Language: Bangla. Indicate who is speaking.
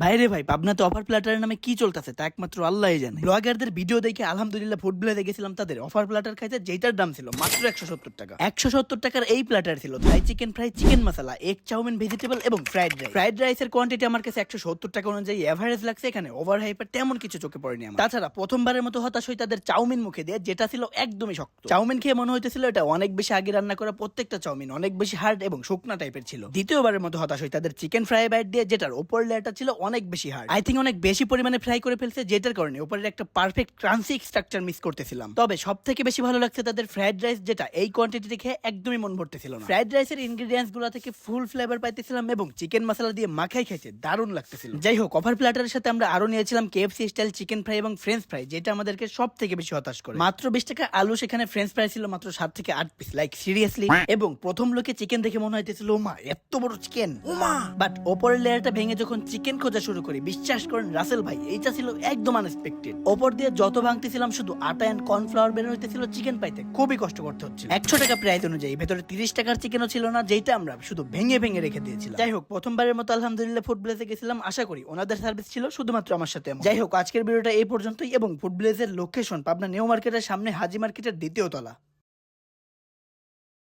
Speaker 1: ভাইরে ভাই, পাবনাতে অফার প্ল্যাটারের নামে কি চলতেছে তা একমাত্র আল্লাহই জানে। ব্লগারদের ভিডিও দেখে আলহামদুলিল্লাহ ফুড ব্লেজে গেছিলাম তাদের অফার প্ল্যাটার খাইতে, যেটার দাম ছিল মাত্র 170 টাকা। 170 টাকার এই প্ল্যাটার ছিল থাই চিকেন ফ্রাই, চিকেন মশলা, এগ চাউমিন, ভেজিটেবল এবং ফ্রাইড রাইস। ফ্রাইড রাইসের কোয়ান্টিটি আমার কাছে 170 টাকা অনুযায়ী এভারেজ লাগছে। এখানে ওভার হাইপার তেমন কিছু চোখে পড়েনি আমার। তাছাড়া প্রথমবারের মতো হতাশ হই তাদের চাউমিন মুখে দিয়ে, যেটা ছিল একদমই শক্ত। চাউমিন খেয়ে মনে হইতেছিল এটা অনেক বেশি আগে রান্না করা, প্রত্যেকটা চাউমিন অনেক বেশি হার্ড এবং শুকনা টাইপের ছিল। দ্বিতীয়বারের মতো হতাশ হই তাদের চিকেন ফ্রাই বাইট দিয়ে, যেটার উপর লেয়ারটা ছিল অনেক বেশি হার্ড। আই থিঙ্ক অনেক বেশি পরিমাণে ফ্রাই করে ফেলছে, যেটার কারণে উপরের একটা পারফেক্ট ক্রাঞ্চি স্ট্রাকচার মিস করতেছিলাম। তবে সব থেকে বেশি ভালো লাগছে তাদের ফ্রাইড রাইস, যেটা এই কোয়ান্টিটি দেখে একদমই মন ভরতেছিল না। ফ্রাইড রাইসের ইনগ্রেডিয়েন্টস গুলো থেকে ফুল ফ্লেভার পাইতেছিলাম এবং চিকেন মশলা দিয়ে মাখাই খেয়েছে দারুণ লাগতেছিল। যাই হোক, অফার প্ল্যাটারের সাথে আমরা আরো নিয়েছিলাম কেএফসি স্টাইল চিকেন ফ্রাই এবং ফ্রেঞ্চ ফ্রাই, যেটা আমাদেরকে সব থেকে বেশি হতাশ করে। মাত্র 20 টাকা আলু, সেখানে ফ্রেঞ্চ ফ্রাই ছিল মাত্র 7 থেকে 8 পিস। Like seriously. এবং প্রথম লোকে চিকেন দেখে মনে হইতেছিল ওমা এত বড় চিকেন, ওমা। বাট ওপরের লেয়ারটা ভেঙে যখন চিকেন খোঁজা শুরু করি, বিশ্বাস করেন রাসেল ভাই, এইটা ছিল একদম আনএক্সপেক্টেড। ওপর দিয়ে যত ভাঙতেছিলাম শুধু আটা এন্ড কর্নফ্লাওয়ার বের হইতেছিল, চিকেন পাইতে খুবই কষ্ট করতে হচ্ছিল। 100 টাকা প্রাইস অনুযায়ী ভেতরে 30 টাকার চিকেনও ছিল না, যেটা আমরা শুধু ভেঙে ভেঙে রেখে দিয়েছিলাম। যাই হোক, প্রথমবারের মতো আলহামদুলিল্লাহ ফুড ব্লেজে গেছিলাম। আশা করি ওনাদের সার্ভিস ছিল শুধুমাত্র আমার সাথে। যাই হোক, আজকের ভিডিওটা এই পর্যন্তই। এবং ফুড ব্লেজের লোকেশন পাবনা নিউ মার্কেটের সামনে, হাজি মার্কেটের দ্বিতীয় তলা।